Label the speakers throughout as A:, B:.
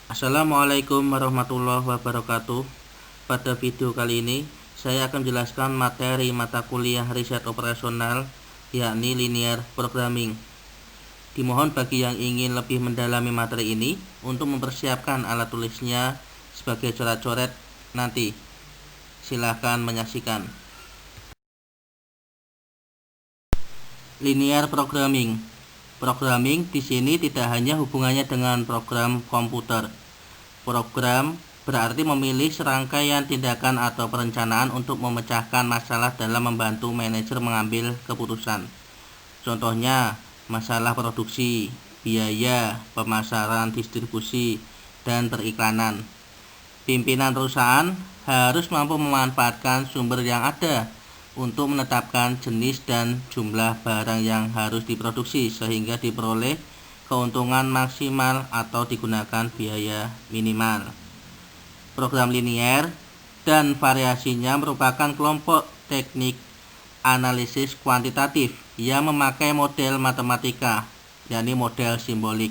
A: Assalamualaikum warahmatullahi wabarakatuh. Pada video kali ini saya akan menjelaskan materi mata kuliah riset operasional, yakni linear programming. Dimohon bagi yang ingin lebih mendalami materi ini untuk mempersiapkan alat tulisnya sebagai coret-coret nanti. Silahkan menyaksikan. Linear programming. Programming di sini tidak hanya hubungannya dengan program komputer. Program berarti memilih serangkaian tindakan atau perencanaan untuk memecahkan masalah dalam membantu manajer mengambil keputusan. Contohnya, masalah produksi, biaya, pemasaran, distribusi, dan periklanan. Pimpinan perusahaan harus mampu memanfaatkan sumber yang ada untuk menetapkan jenis dan jumlah barang yang harus diproduksi sehingga diperoleh keuntungan maksimal atau digunakan biaya minimal. Program linear dan variasinya merupakan kelompok teknik analisis kuantitatif yang memakai model matematika, yakni model simbolik.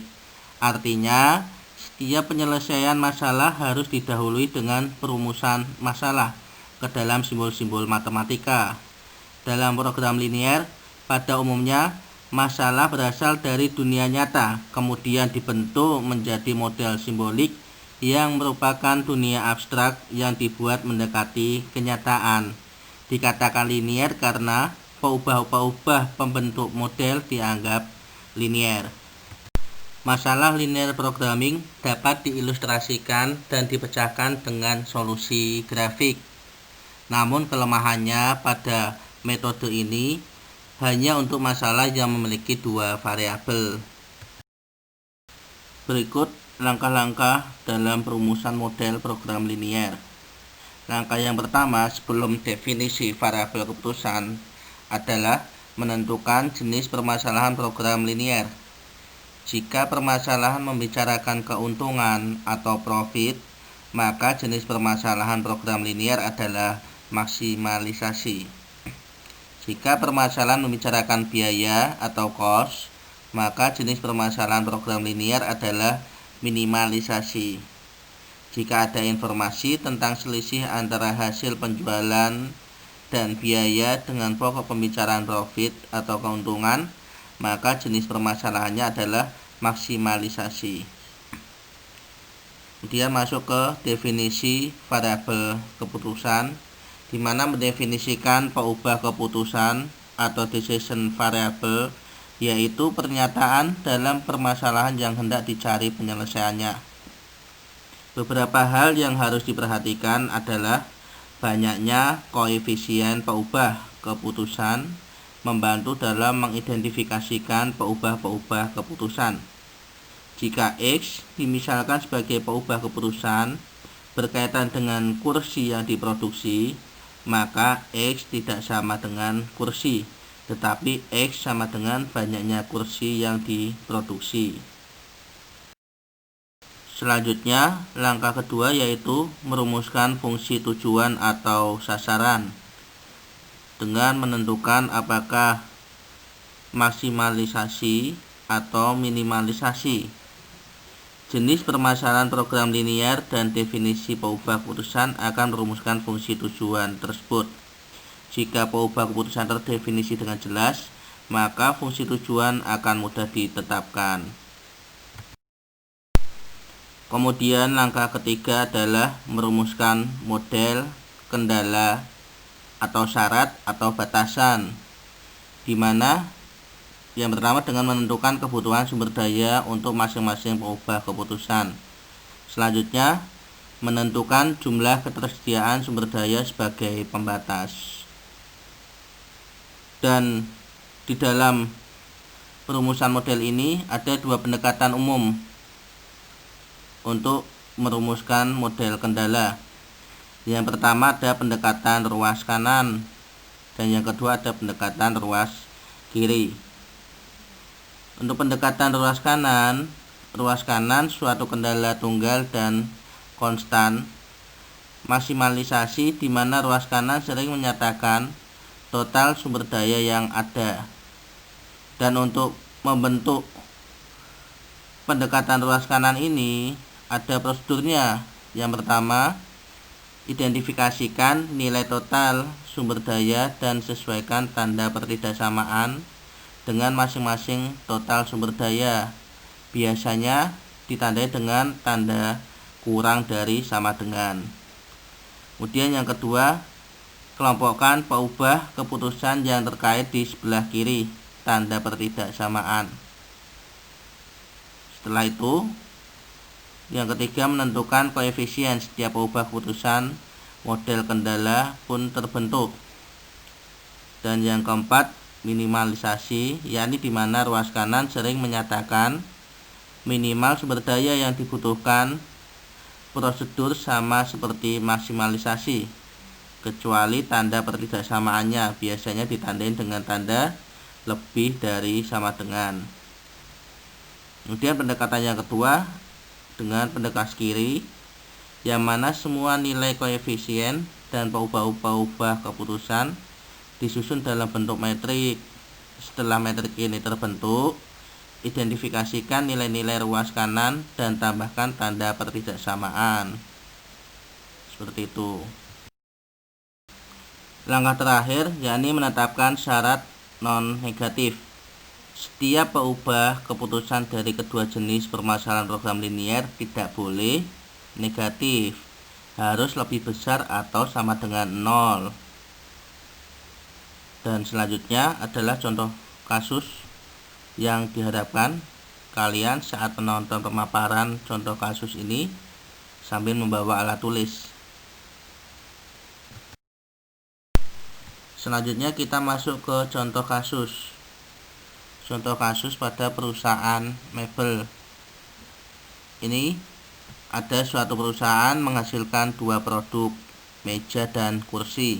A: Artinya, setiap penyelesaian masalah harus didahului dengan perumusan masalah ke dalam simbol-simbol matematika. Dalam program linear, pada umumnya masalah berasal dari dunia nyata, kemudian dibentuk menjadi model simbolik yang merupakan dunia abstrak yang dibuat mendekati kenyataan. Dikatakan linear karena peubah-peubah pembentuk model dianggap linear. Masalah linear programming dapat diilustrasikan dan dipecahkan dengan solusi grafik. Namun kelemahannya pada metode ini hanya untuk masalah yang memiliki dua variabel. Berikut langkah-langkah dalam perumusan model program linear. Langkah yang pertama sebelum definisi variabel keputusan adalah menentukan jenis permasalahan program linear. Jika permasalahan membicarakan keuntungan atau profit, maka jenis permasalahan program linear adalah maksimalisasi. Jika permasalahan membicarakan biaya atau cost, maka jenis permasalahan program linear adalah minimalisasi. Jika ada informasi tentang selisih antara hasil penjualan dan biaya dengan pokok pembicaraan profit atau keuntungan, maka jenis permasalahannya adalah maksimalisasi. Kemudian masuk ke definisi variabel keputusan, di mana mendefinisikan peubah keputusan atau decision variable, yaitu pernyataan dalam permasalahan yang hendak dicari penyelesaiannya. Beberapa hal yang harus diperhatikan adalah banyaknya koefisien peubah keputusan membantu dalam mengidentifikasikan peubah-peubah keputusan. Jika X dimisalkan sebagai peubah keputusan berkaitan dengan kursi yang diproduksi, maka X tidak sama dengan kursi, tetapi X sama dengan banyaknya kursi yang diproduksi. Selanjutnya, langkah kedua yaitu merumuskan fungsi tujuan atau sasaran dengan menentukan apakah maksimalisasi atau minimalisasi. Jenis permasalahan program linear dan definisi peubah keputusan akan merumuskan fungsi tujuan tersebut. Jika peubah keputusan terdefinisi dengan jelas, maka fungsi tujuan akan mudah ditetapkan. Kemudian langkah ketiga adalah merumuskan model kendala atau syarat atau batasan, di mana yang pertama dengan menentukan kebutuhan sumber daya untuk masing-masing peubah keputusan. Selanjutnya, menentukan jumlah ketersediaan sumber daya sebagai pembatas. Dan di dalam perumusan model ini ada dua pendekatan umum untuk merumuskan model kendala. Yang pertama ada pendekatan ruas kanan, dan yang kedua ada pendekatan ruas kiri. Untuk pendekatan ruas kanan suatu kendala tunggal dan konstan. Maksimalisasi di mana ruas kanan sering menyatakan total sumber daya yang ada. Dan untuk membentuk pendekatan ruas kanan ini, ada prosedurnya. Yang pertama, identifikasikan nilai total sumber daya dan sesuaikan tanda pertidaksamaan dengan masing-masing total sumber daya. Biasanya ditandai dengan tanda kurang dari sama dengan. Kemudian yang kedua, kelompokkan peubah keputusan yang terkait di sebelah kiri tanda pertidaksamaan. Setelah itu, yang ketiga, menentukan koefisien setiap peubah keputusan. Model kendala pun terbentuk. Dan yang keempat, minimalisasi, yakni di mana ruas kanan sering menyatakan minimal sumber daya yang dibutuhkan. Prosedur sama seperti maksimalisasi, kecuali tanda pertidaksamaannya biasanya ditandai dengan tanda lebih dari sama dengan. Kemudian pendekatan yang kedua dengan pendekatan kiri, yang mana semua nilai koefisien dan peubah keputusan disusun dalam bentuk metrik. Setelah metrik ini terbentuk, identifikasikan nilai-nilai ruas kanan dan tambahkan tanda pertidaksamaan. Seperti itu. Langkah terakhir yakni menetapkan syarat non-negatif. Setiap peubah keputusan dari kedua jenis permasalahan program linier tidak boleh negatif, harus lebih besar atau sama dengan 0. Dan selanjutnya adalah contoh kasus yang diharapkan kalian saat menonton pemaparan contoh kasus ini sambil membawa alat tulis. Selanjutnya kita masuk ke contoh kasus. Contoh kasus pada perusahaan mebel. Ini ada suatu perusahaan menghasilkan dua produk, meja dan kursi,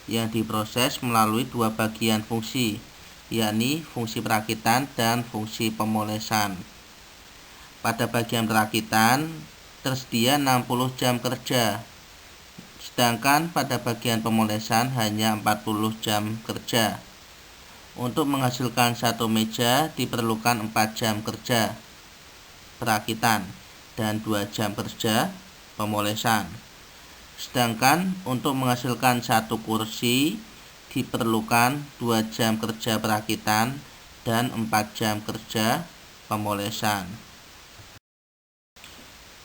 A: yang diproses melalui dua bagian fungsi, yakni fungsi perakitan dan fungsi pemolesan. Pada bagian perakitan tersedia 60 jam kerja, sedangkan pada bagian pemolesan hanya 40 jam kerja. Untuk menghasilkan satu meja diperlukan 4 jam kerja perakitan dan 2 jam kerja pemolesan. Sedangkan untuk menghasilkan satu kursi diperlukan 2 jam kerja perakitan dan 4 jam kerja pemolesan.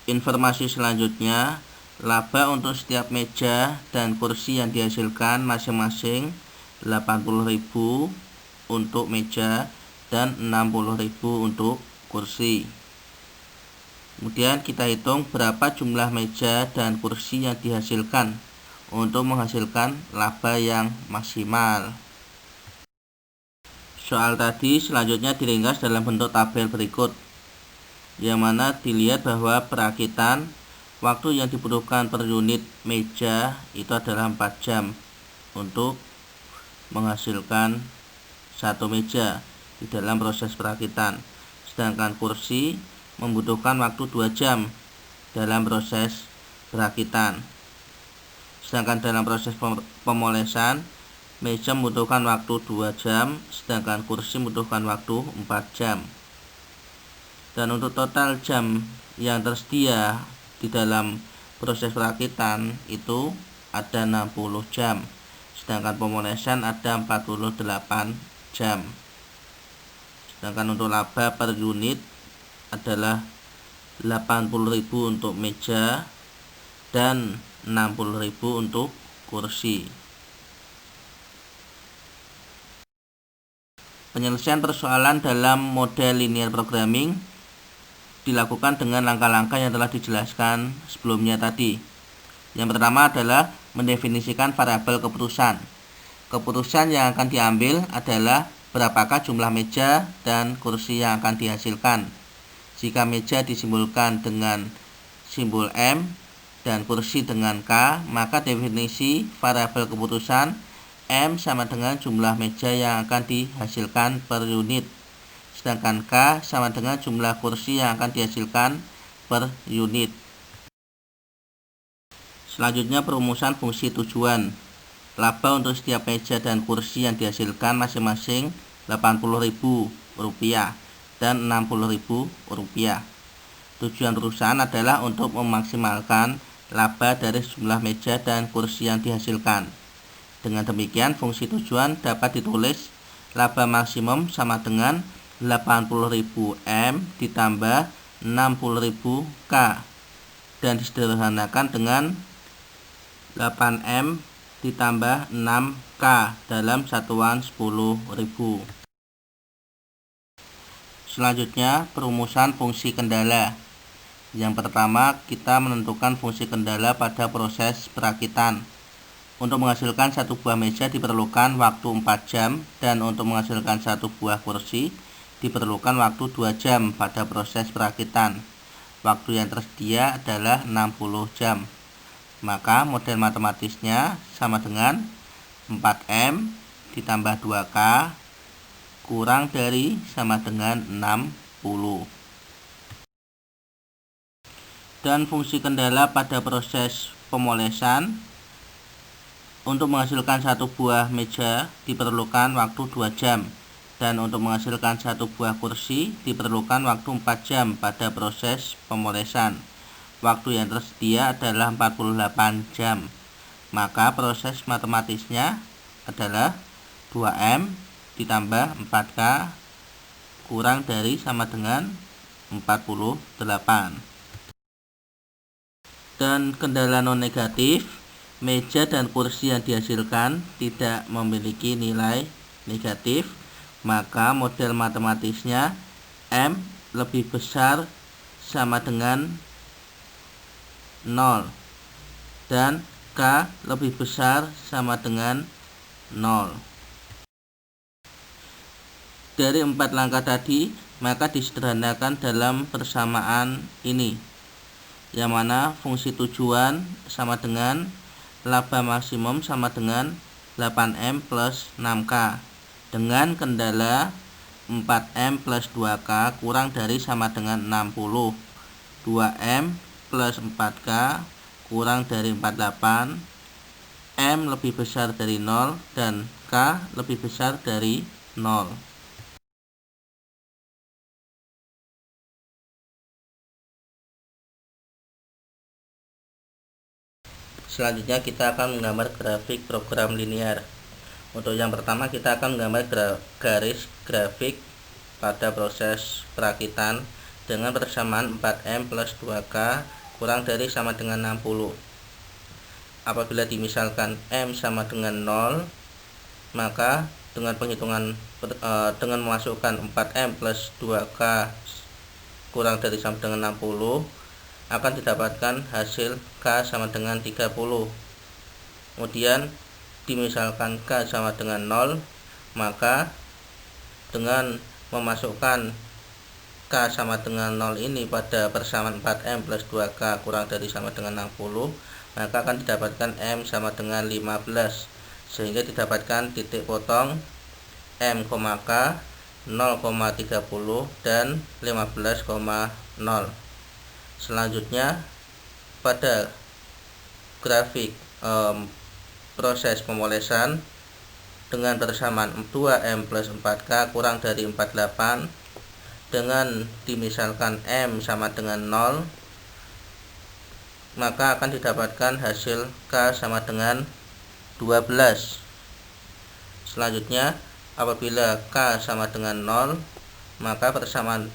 A: Informasi selanjutnya, laba untuk setiap meja dan kursi yang dihasilkan masing-masing 80.000 untuk meja dan 60.000 untuk kursi. Kemudian kita hitung berapa jumlah meja dan kursi yang dihasilkan untuk menghasilkan laba yang maksimal. Soal tadi selanjutnya diringkas dalam bentuk tabel berikut, yang mana dilihat bahwa perakitan waktu yang dibutuhkan per unit meja itu adalah 4 jam untuk menghasilkan satu meja di dalam proses perakitan, sedangkan kursi membutuhkan waktu 2 jam dalam proses perakitan. Sedangkan dalam proses pemolesan, meja membutuhkan waktu 2 jam, sedangkan kursi membutuhkan waktu 4 jam. Dan untuk total jam yang tersedia di dalam proses perakitan itu ada 60 jam, sedangkan pemolesan ada 48 jam. Sedangkan untuk laba per unit adalah 80.000 untuk meja dan 60.000 untuk kursi. Penyelesaian persoalan dalam model linear programming dilakukan dengan langkah-langkah yang telah dijelaskan sebelumnya tadi. Yang pertama adalah mendefinisikan variabel keputusan. Keputusan yang akan diambil adalah berapakah jumlah meja dan kursi yang akan dihasilkan. Jika meja disimbolkan dengan simbol M dan kursi dengan K, maka definisi variabel keputusan M sama dengan jumlah meja yang akan dihasilkan per unit, sedangkan K sama dengan jumlah kursi yang akan dihasilkan per unit. Selanjutnya perumusan fungsi tujuan. Laba untuk setiap meja dan kursi yang dihasilkan masing-masing Rp80.000 dan Rp60.000. Tujuan perusahaan adalah untuk memaksimalkan laba dari jumlah meja dan kursi yang dihasilkan. Dengan demikian, fungsi tujuan dapat ditulis laba maksimum sama dengan 80.000 M ditambah 60.000 K, dan disederhanakan dengan 8 M ditambah 6 K dalam satuan 10.000. Selanjutnya, perumusan fungsi kendala. Yang pertama, kita menentukan fungsi kendala pada proses perakitan. Untuk menghasilkan satu buah meja diperlukan waktu 4 jam, dan untuk menghasilkan satu buah kursi diperlukan waktu 2 jam pada proses perakitan. Waktu yang tersedia adalah 60 jam. Maka model matematisnya sama dengan 4M ditambah 2K kurang dari sama dengan 60. Dan fungsi kendala pada proses pemolesan. Untuk menghasilkan satu buah meja diperlukan waktu 2 jam, dan untuk menghasilkan satu buah kursi diperlukan waktu 4 jam pada proses pemolesan. Waktu yang tersedia adalah 48 jam. Maka proses matematisnya adalah 2M ditambah 4K kurang dari sama dengan 48. Dan kendala non negatif, meja dan kursi yang dihasilkan tidak memiliki nilai negatif, maka model matematisnya M lebih besar sama dengan 0 dan K lebih besar sama dengan 0. Dari 4 langkah tadi, maka disederhanakan dalam persamaan ini, yang mana fungsi tujuan sama dengan laba maksimum sama dengan 8M plus 6K, dengan kendala 4M plus 2K kurang dari sama dengan 60. 2M plus 4K kurang dari 48, M lebih besar dari 0 dan K lebih besar dari 0. Selanjutnya kita akan menggambar grafik program linear. Untuk yang pertama kita akan menggambar garis grafik pada proses perakitan dengan persamaan 4M plus 2K kurang dari sama dengan 60. Apabila dimisalkan M sama dengan 0, maka dengan penghitungan dengan memasukkan 4M plus 2K kurang dari sama dengan 60 akan didapatkan hasil K sama dengan 30. Kemudian dimisalkan K sama dengan 0, maka dengan memasukkan K sama dengan 0 ini pada persamaan 4M plus 2K kurang dari sama dengan 60, maka akan didapatkan M sama dengan 15, sehingga didapatkan titik potong M, K 0,30 dan 15,0. Selanjutnya pada grafik proses pemolesan dengan persamaan 2M plus 4K kurang dari 48, dengan dimisalkan M sama dengan 0, maka akan didapatkan hasil K sama dengan 12. Selanjutnya apabila K sama dengan 0, maka persamaan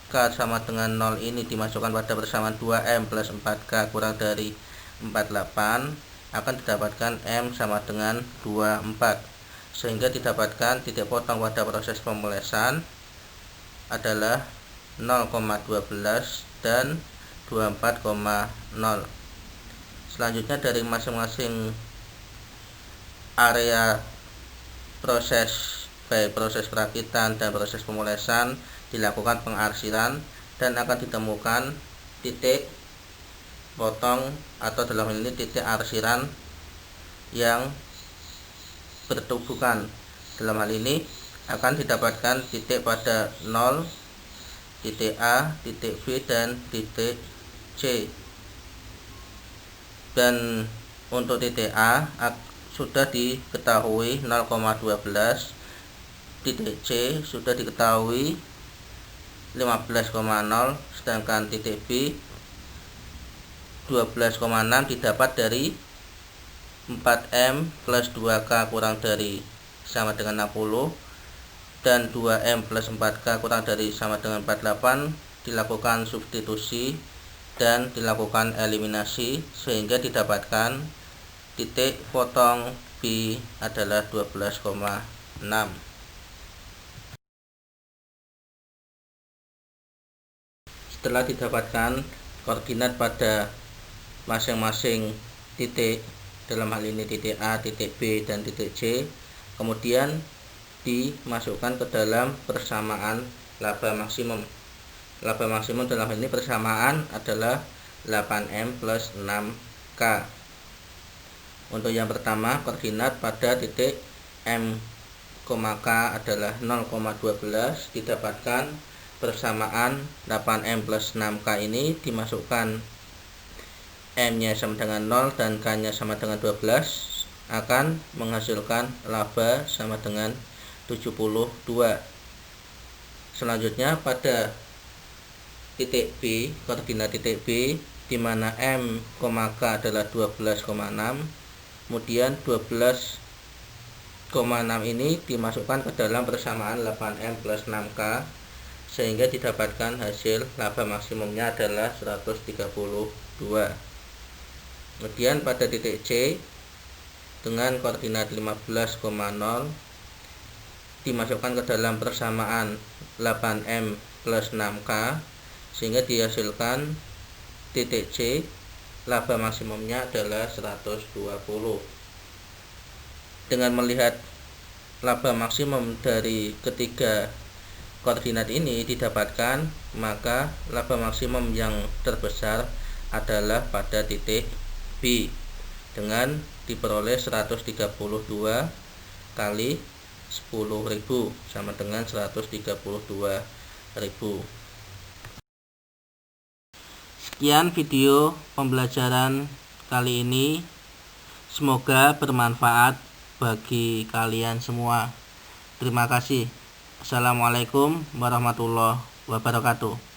A: K sama dengan 0 ini dimasukkan pada persamaan 2M plus 4K kurang dari 48, akan didapatkan M sama dengan 24, sehingga didapatkan titik potong pada proses pemolesan adalah 0,12 dan 24,0. Selanjutnya dari masing-masing area proses, baik proses perakitan dan proses pemolesan, dilakukan pengarsiran dan akan ditemukan titik potong atau dalam hal ini titik arsiran yang bertubuhkan. Dalam hal ini akan didapatkan titik pada 0, titik A, titik B, dan titik C. Dan untuk titik A sudah diketahui 0,12, titik C sudah diketahui 15,0, sedangkan titik B 12,6 didapat dari 4M plus 2K kurang dari sama dengan 60 dan 2M plus 4K kurang dari sama dengan 48, dilakukan substitusi dan dilakukan eliminasi sehingga didapatkan titik potong B adalah 12,6. Setelah didapatkan koordinat pada masing-masing titik, dalam hal ini titik A, titik B, dan titik C, kemudian dimasukkan ke dalam persamaan laba maksimum. Laba maksimum dalam hal ini persamaan adalah 8M plus 6K. Untuk yang pertama, koordinat pada titik M, K adalah 0,12, didapatkan persamaan 8M plus 6K ini dimasukkan M nya sama dengan 0 dan K nya sama dengan 12, akan menghasilkan laba sama dengan 72. Selanjutnya pada titik B, koordinat titik B, di mana M, K adalah 12,6, kemudian 12,6 ini dimasukkan ke dalam persamaan 8M plus 6K sehingga didapatkan hasil laba maksimumnya adalah 132. Kemudian pada titik C dengan koordinat 15,0 dimasukkan ke dalam persamaan 8M plus 6K sehingga dihasilkan titik C laba maksimumnya adalah 120. Dengan melihat laba maksimum dari ketiga koordinat ini didapatkan, maka laba maksimum yang terbesar adalah pada titik B dengan diperoleh 132 kali 10.000 sama dengan 132.000. Sekian video pembelajaran kali ini, semoga bermanfaat bagi kalian semua. Terima kasih. Assalamualaikum warahmatullahi wabarakatuh.